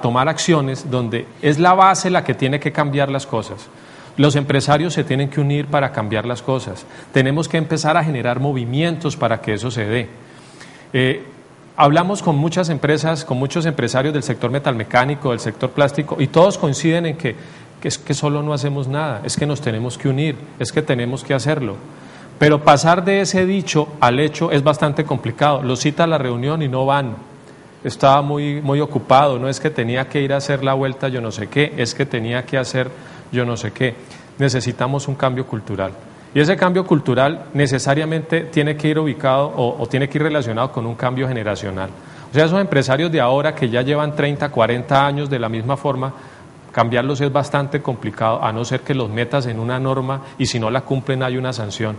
tomar acciones donde es la base la que tiene que cambiar las cosas. Los empresarios se tienen que unir para cambiar las cosas. Tenemos que empezar a generar movimientos para que eso se dé. Hablamos con muchas empresas, con muchos empresarios del sector metalmecánico, del sector plástico, y todos coinciden en que es que solo no hacemos nada, es que nos tenemos que unir, es que tenemos que hacerlo. Pero pasar de ese dicho al hecho es bastante complicado. Los cita a la reunión y no van. Estaba muy ocupado, no es que tenía que ir a hacer la vuelta yo no sé qué, es que tenía que hacer yo no sé qué. Necesitamos un cambio cultural. Y ese cambio cultural necesariamente tiene que ir ubicado o tiene que ir relacionado con un cambio generacional. O sea, esos empresarios de ahora que ya llevan 30, 40 años de la misma forma, cambiarlos es bastante complicado, a no ser que los metas en una norma y si no la cumplen hay una sanción.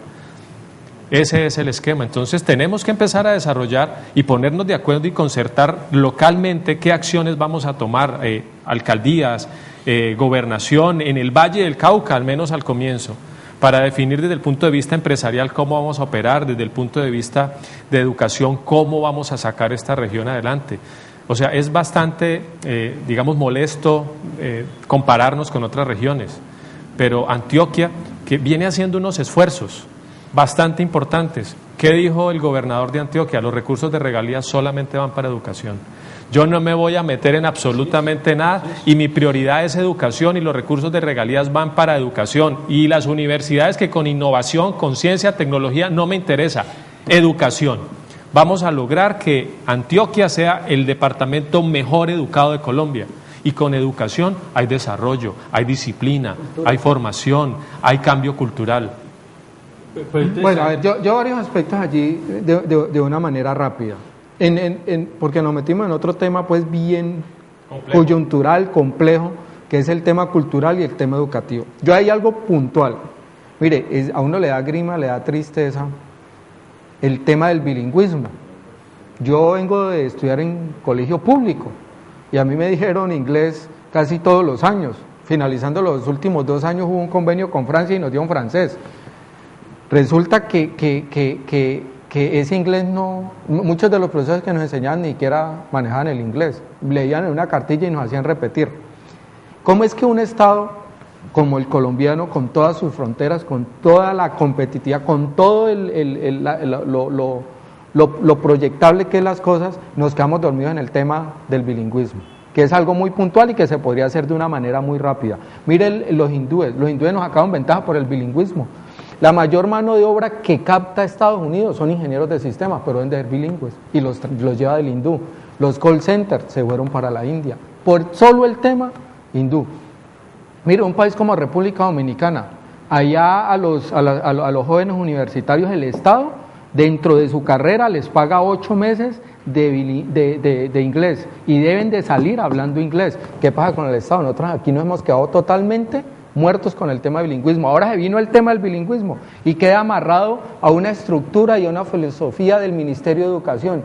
Ese es el esquema. Entonces tenemos que empezar a desarrollar y ponernos de acuerdo y concertar localmente qué acciones vamos a tomar, alcaldías, gobernación, en el Valle del Cauca, al menos al comienzo, para definir desde el punto de vista empresarial cómo vamos a operar, desde el punto de vista de educación, cómo vamos a sacar esta región adelante. O sea, es bastante, molesto compararnos con otras regiones, pero Antioquia, que viene haciendo unos esfuerzos bastante importantes. ¿Qué dijo el gobernador de Antioquia? Los recursos de regalías solamente van para educación. Yo no me voy a meter en absolutamente nada y mi prioridad es educación y los recursos de regalías van para educación. Y las universidades que con innovación, con ciencia, tecnología, no me interesa. Educación. Vamos a lograr que Antioquia sea el departamento mejor educado de Colombia. Y con educación hay desarrollo, hay disciplina, hay formación, hay cambio cultural. Bueno, a ver, yo varios aspectos allí de una manera rápida, porque nos metimos en otro tema pues bien complejo, coyuntural, complejo, que es el tema cultural y el tema educativo. Yo hay algo puntual, mire, a uno le da grima, le da tristeza el tema del bilingüismo. Yo vengo de estudiar en colegio público y a mí me dijeron inglés casi todos los años. Finalizando los últimos 2 años hubo un convenio con Francia y nos dieron francés. Resulta que ese inglés no, muchos de los profesores que nos enseñaban ni siquiera manejaban el inglés, leían en una cartilla y nos hacían repetir. ¿Cómo es que un Estado como el colombiano, con todas sus fronteras, con toda la competitividad, con todo lo proyectable que es las cosas, nos quedamos dormidos en el tema del bilingüismo, que es algo muy puntual y que se podría hacer de una manera muy rápida? Mire los hindúes nos sacaron ventaja por el bilingüismo. La mayor mano de obra que capta Estados Unidos son ingenieros de sistemas, pero deben de ser bilingües y los lleva del hindú. Los call centers se fueron para la India, por solo el tema hindú. Mire, un país como República Dominicana, allá a los jóvenes universitarios el Estado, dentro de su carrera, les paga 8 meses de inglés y deben de salir hablando inglés. ¿Qué pasa con el Estado? Nosotros aquí nos hemos quedado totalmente muertos con el tema del bilingüismo. Ahora se vino el tema del bilingüismo y queda amarrado a una estructura y a una filosofía del Ministerio de Educación.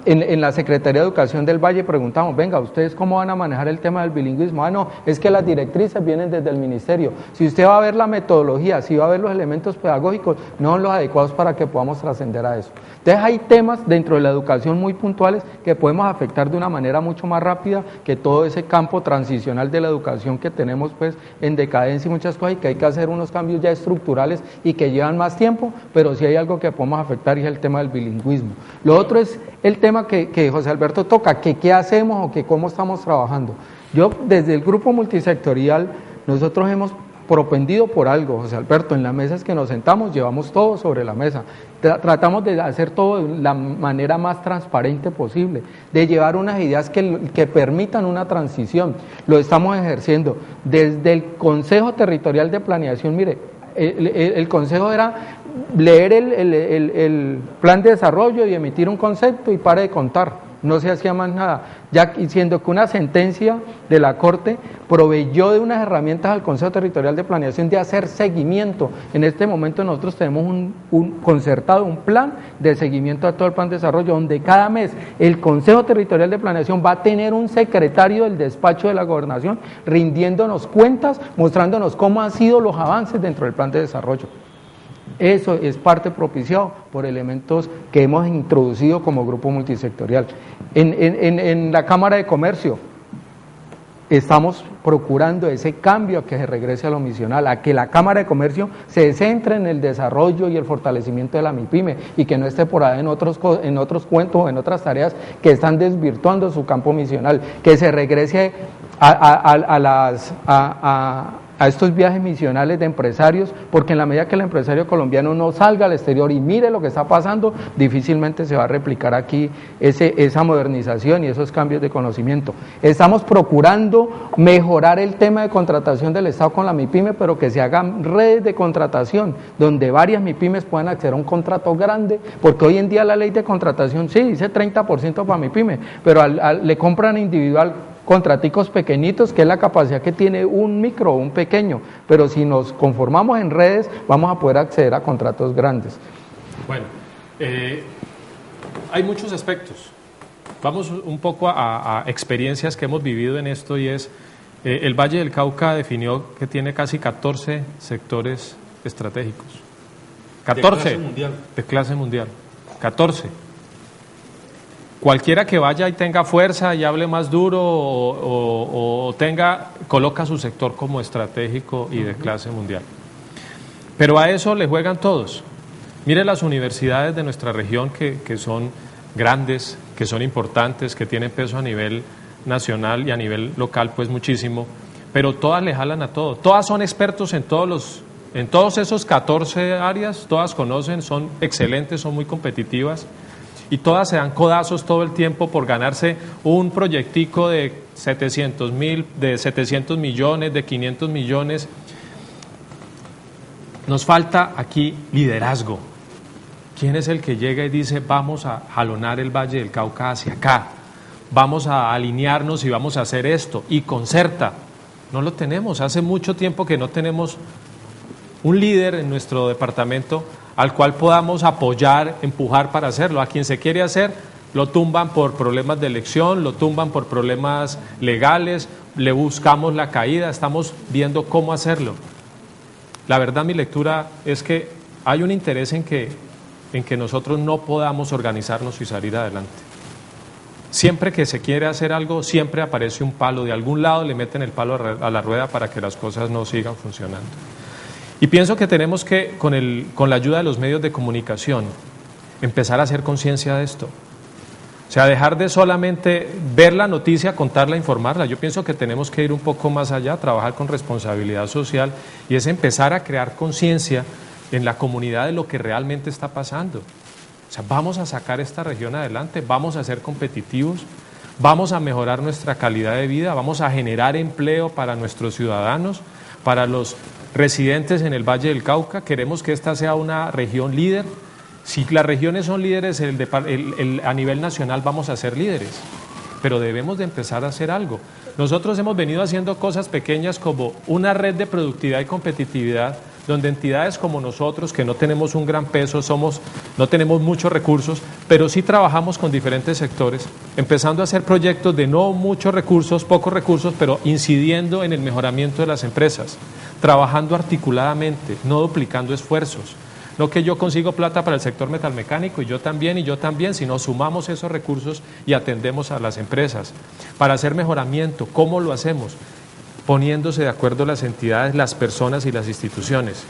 En la Secretaría de Educación del Valle preguntamos, venga, ¿ustedes cómo van a manejar el tema del bilingüismo? No, es que las directrices vienen desde el ministerio. Si usted va a ver la metodología, si va a ver los elementos pedagógicos, no son los adecuados para que podamos trascender a eso. Entonces hay temas dentro de la educación muy puntuales que podemos afectar de una manera mucho más rápida que todo ese campo transicional de la educación que tenemos pues en decadencia y muchas cosas, y que hay que hacer unos cambios ya estructurales y que llevan más tiempo, pero sí hay algo que podemos afectar y es el tema del bilingüismo. Lo otro es el tema que José Alberto toca, que qué hacemos o que cómo estamos trabajando. Yo, desde el grupo multisectorial, nosotros hemos propendido por algo, José Alberto, en las mesas que nos sentamos, llevamos todo sobre la mesa. Tratamos de hacer todo de la manera más transparente posible, de llevar unas ideas que permitan una transición. Lo estamos ejerciendo desde el Consejo Territorial de Planeación. Mire, el consejo era leer el plan de desarrollo y emitir un concepto y pare de contar. no se hacía más nada, ya siendo que una sentencia de la Corte proveyó de unas herramientas al Consejo Territorial de Planeación de hacer seguimiento. En este momento nosotros tenemos un concertado, un plan de seguimiento a todo el plan de desarrollo, donde cada mes el Consejo Territorial de Planeación va a tener un secretario del despacho de la Gobernación rindiéndonos cuentas, mostrándonos cómo han sido los avances dentro del plan de desarrollo. Eso es parte propiciado por elementos que hemos introducido como grupo multisectorial. En la Cámara de Comercio estamos procurando ese cambio a que se regrese a lo misional, a que la Cámara de Comercio se centre en el desarrollo y el fortalecimiento de la MIPYME y que no esté por ahí en otros cuentos o en otras tareas que están desvirtuando su campo misional, que se regrese a estos viajes misionales de empresarios, porque en la medida que el empresario colombiano no salga al exterior y mire lo que está pasando, difícilmente se va a replicar aquí esa modernización y esos cambios de conocimiento. Estamos procurando mejorar el tema de contratación del Estado con la MIPYME, pero que se hagan redes de contratación, donde varias MIPYMES puedan acceder a un contrato grande, porque hoy en día la ley de contratación sí dice 30% para MIPYME, pero le compran individual contraticos pequeñitos, que es la capacidad que tiene un micro o un pequeño, pero si nos conformamos en redes vamos a poder acceder a contratos grandes. Bueno, hay muchos aspectos. Vamos un poco a experiencias que hemos vivido en esto, y es, el Valle del Cauca definió que tiene casi 14 sectores estratégicos. 14 de clase mundial. De clase mundial. 14. Cualquiera que vaya y tenga fuerza y hable más duro o coloca su sector como estratégico y de clase mundial. Pero a eso le juegan todos. Mire las universidades de nuestra región que son grandes, que son importantes, que tienen peso a nivel nacional y a nivel local pues muchísimo, pero todas le jalan a todo. Todas son expertos en todos esos 14 áreas, todas conocen, son excelentes, son muy competitivas. Y todas se dan codazos todo el tiempo por ganarse un proyectico de 700 millones, de 500 millones. Nos falta aquí liderazgo. ¿Quién es el que llega y dice vamos a jalonar el Valle del Cauca hacia acá? Vamos a alinearnos y vamos a hacer esto. Y concerta. No lo tenemos. Hace mucho tiempo que no tenemos un líder en nuestro departamento al cual podamos apoyar, empujar para hacerlo. A quien se quiere hacer, lo tumban por problemas de elección, lo tumban por problemas legales, le buscamos la caída, estamos viendo cómo hacerlo. La verdad, mi lectura es que hay un interés en que nosotros no podamos organizarnos y salir adelante. Siempre que se quiere hacer algo, siempre aparece un palo, de algún lado le meten el palo a la rueda para que las cosas no sigan funcionando. Y pienso que tenemos que, con la ayuda de los medios de comunicación, empezar a hacer conciencia de esto. O sea, dejar de solamente ver la noticia, contarla, informarla. Yo pienso que tenemos que ir un poco más allá, trabajar con responsabilidad social, y es empezar a crear conciencia en la comunidad de lo que realmente está pasando. O sea, vamos a sacar esta región adelante, vamos a ser competitivos, vamos a mejorar nuestra calidad de vida, vamos a generar empleo para nuestros ciudadanos, para los residentes en el Valle del Cauca. Queremos que esta sea una región líder. Si las regiones son líderes a nivel nacional, vamos a ser líderes, pero debemos de empezar a hacer algo. Nosotros hemos venido haciendo cosas pequeñas como una red de productividad y competitividad, donde entidades como nosotros, que no tenemos un gran peso, no tenemos muchos recursos, pero sí trabajamos con diferentes sectores, empezando a hacer proyectos de no muchos recursos, pocos recursos, pero incidiendo en el mejoramiento de las empresas, trabajando articuladamente, no duplicando esfuerzos. No que yo consigo plata para el sector metalmecánico y yo también, sino sumamos esos recursos y atendemos a las empresas. Para hacer mejoramiento, ¿cómo lo hacemos? Poniéndose de acuerdo las entidades, las personas y las instituciones.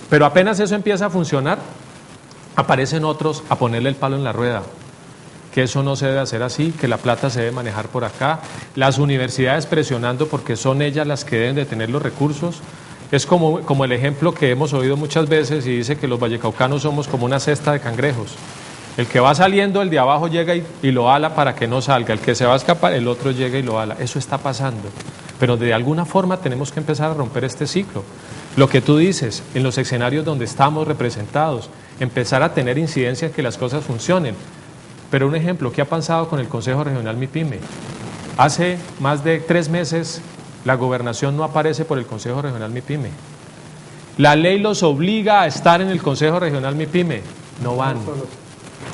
Pero apenas eso empieza a funcionar, aparecen otros a ponerle el palo en la rueda, que eso no se debe hacer así, que la plata se debe manejar por acá, las universidades presionando porque son ellas las que deben de tener los recursos. Es como el ejemplo que hemos oído muchas veces y dice que los vallecaucanos somos como una cesta de cangrejos. El que va saliendo, el de abajo llega y lo ala para que no salga. El que se va a escapar, el otro llega y lo ala. Eso está pasando. Pero de alguna forma tenemos que empezar a romper este ciclo. Lo que tú dices, en los escenarios donde estamos representados, empezar a tener incidencia en que las cosas funcionen. Pero un ejemplo, ¿qué ha pasado con el Consejo Regional MIPYME? Hace más de 3 meses la gobernación no aparece por el Consejo Regional MIPYME. La ley los obliga a estar en el Consejo Regional MIPYME. No van,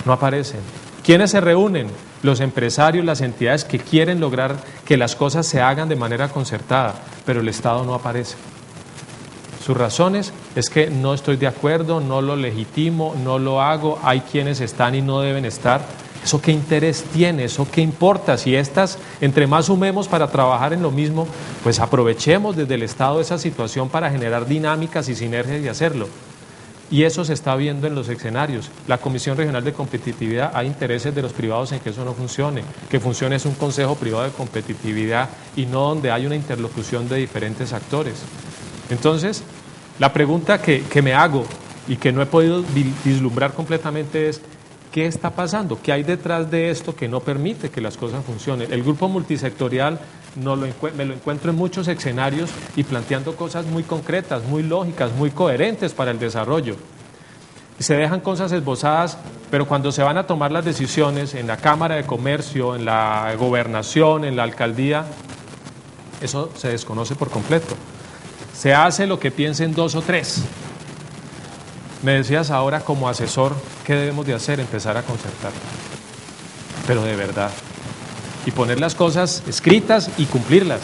no aparecen. ¿Quiénes se reúnen? Los empresarios, las entidades que quieren lograr que las cosas se hagan de manera concertada, pero el Estado no aparece. Sus razones es que no estoy de acuerdo, no lo legitimo, no lo hago, hay quienes están y no deben estar. ¿Eso qué interés tiene? ¿Eso qué importa? Si entre más sumemos para trabajar en lo mismo, pues aprovechemos desde el Estado esa situación para generar dinámicas y sinergias y hacerlo. Y eso se está viendo en los escenarios. La Comisión Regional de Competitividad, hay intereses de los privados en que eso no funcione. Que funcione es un consejo privado de competitividad y no donde hay una interlocución de diferentes actores. Entonces, la pregunta que me hago y que no he podido vislumbrar completamente es: ¿qué está pasando? ¿Qué hay detrás de esto que no permite que las cosas funcionen? El grupo multisectorial me lo encuentro en muchos escenarios y planteando cosas muy concretas, muy lógicas, muy coherentes para el desarrollo. Y se dejan cosas esbozadas, pero cuando se van a tomar las decisiones en la Cámara de Comercio, en la Gobernación, en la Alcaldía, eso se desconoce por completo. Se hace lo que piensen 2 o 3. Me decías ahora como asesor, ¿qué debemos de hacer? Empezar a concertar, pero de verdad, y poner las cosas escritas y cumplirlas.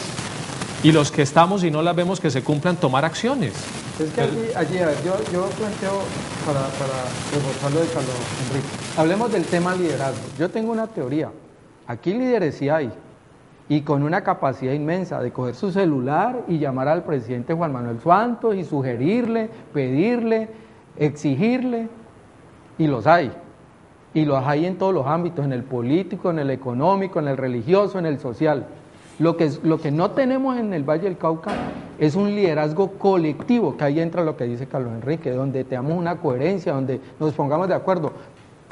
Y los que estamos y no las vemos que se cumplan, tomar acciones. Es que allí a ver, yo planteo para reforzar lo de Carlos Enrique. Hablemos del tema liderazgo. Yo tengo una teoría. Aquí líderes sí hay, y con una capacidad inmensa de coger su celular y llamar al presidente Juan Manuel Santos y sugerirle, pedirle, exigirle, y los hay en todos los ámbitos, en el político, en el económico, en el religioso, en el social. Lo que no tenemos en el Valle del Cauca es un liderazgo colectivo, que ahí entra lo que dice Carlos Enrique, donde tengamos una coherencia, donde nos pongamos de acuerdo,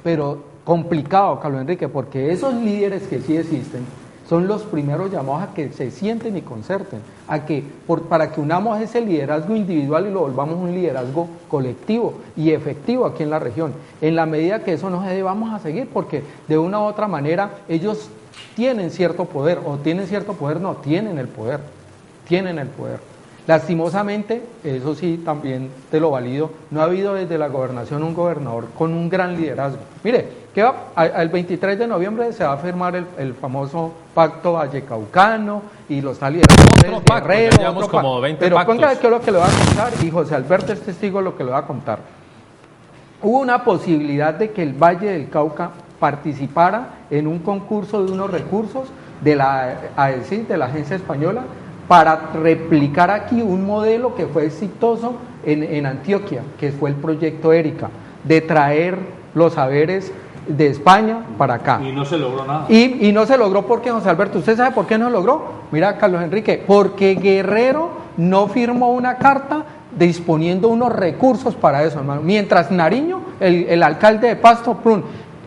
pero complicado, Carlos Enrique, porque esos líderes que sí existen son los primeros llamados a que se sienten y concerten, para que unamos ese liderazgo individual y lo volvamos un liderazgo colectivo y efectivo aquí en la región. En la medida que eso no se dé, vamos a seguir, porque de una u otra manera ellos tienen cierto poder, o tienen cierto poder, no, tienen el poder. Lastimosamente, eso sí, también te lo valido, no ha habido desde la gobernación un gobernador con un gran liderazgo. Mire, el 23 de noviembre se va a firmar el famoso Pacto Vallecaucano y los está liderando Guerrero, como 20 pero pactos. póngale que es lo que le voy a contar, y José Alberto es testigo de lo que le voy a contar. Hubo una posibilidad de que el Valle del Cauca participara en un concurso de unos recursos de la AECID, de la Agencia Española, para replicar aquí un modelo que fue exitoso en Antioquia, que fue el proyecto Erika, de traer los saberes de España para acá. Y no se logró nada. Y no se logró porque, José Alberto, ¿usted sabe por qué no logró? Mira, Carlos Enrique, porque Guerrero no firmó una carta disponiendo unos recursos para eso, hermano. Mientras Nariño, el alcalde de Pasto,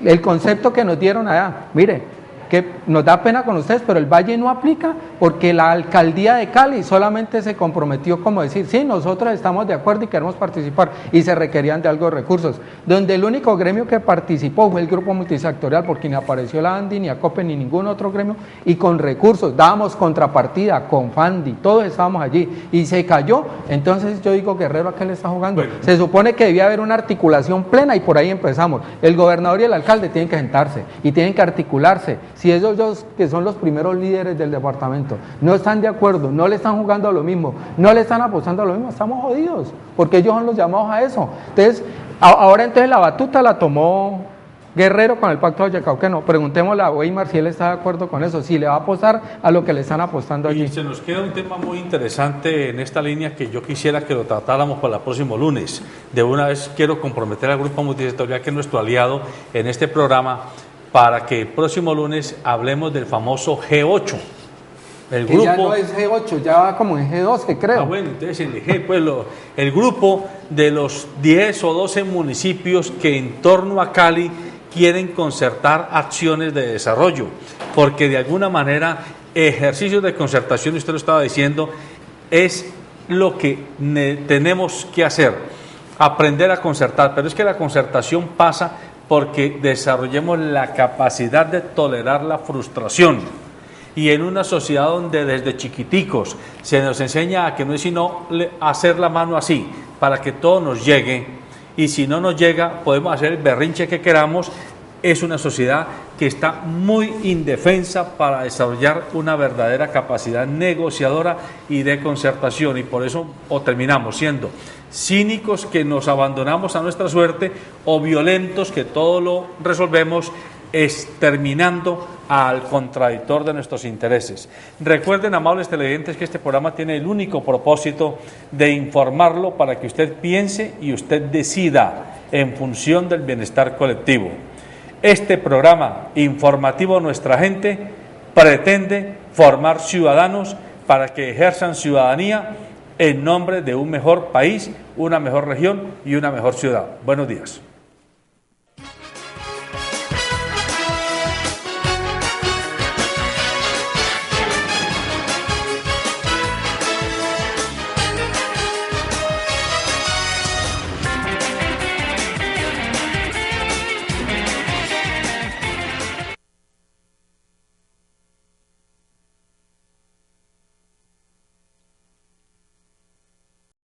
el concepto que nos dieron allá, mire, que nos da pena con ustedes, pero el Valle no aplica porque la alcaldía de Cali solamente se comprometió como decir, sí, nosotros estamos de acuerdo y queremos participar, y se requerían de algo de recursos, donde el único gremio que participó fue el grupo multisectorial, porque ni apareció la ANDI, ni ACOPE, ni ningún otro gremio, y con recursos, dábamos contrapartida, con FANDI, todos estábamos allí, y se cayó. Entonces yo digo, Guerrero, ¿a qué le está jugando? Bueno, se supone que debía haber una articulación plena, y por ahí empezamos. El gobernador y el alcalde tienen que sentarse, y tienen que articularse. Si esos dos, que son los primeros líderes del departamento, no están de acuerdo, no le están jugando a lo mismo, no le están apostando a lo mismo, estamos jodidos, porque ellos son los llamados a eso. Entonces, ahora la batuta la tomó Guerrero con el Pacto Vallecaucano. Preguntémosle a Weimar si él está de acuerdo con eso, si le va a apostar a lo que le están apostando allí. Y se nos queda un tema muy interesante en esta línea que yo quisiera que lo tratáramos para el próximo lunes. De una vez quiero comprometer al Grupo Multisectorial, que es nuestro aliado en este programa, para que el próximo lunes hablemos del famoso G8. El grupo, ya no es G8, ya va como en G12, creo. Bueno, entonces el G, pues el grupo de los 10 o 12 municipios que en torno a Cali quieren concertar acciones de desarrollo, porque de alguna manera ejercicios de concertación, usted lo estaba diciendo, es lo que tenemos que hacer, aprender a concertar, pero es que la concertación pasa porque desarrollemos la capacidad de tolerar la frustración. Y en una sociedad donde desde chiquiticos se nos enseña a que no es sino hacer la mano así, para que todo nos llegue, y si no nos llega podemos hacer el berrinche que queramos, es una sociedad que está muy indefensa para desarrollar una verdadera capacidad negociadora y de concertación, y por eso o terminamos siendo cínicos que nos abandonamos a nuestra suerte, o violentos que todo lo resolvemos exterminando al contradictor de nuestros intereses. Recuerden, amables televidentes, que este programa tiene el único propósito de informarlo para que usted piense y usted decida en función del bienestar colectivo. Este programa informativo Nuestra Gente pretende formar ciudadanos para que ejerzan ciudadanía en nombre de un mejor país, una mejor región y una mejor ciudad. Buenos días.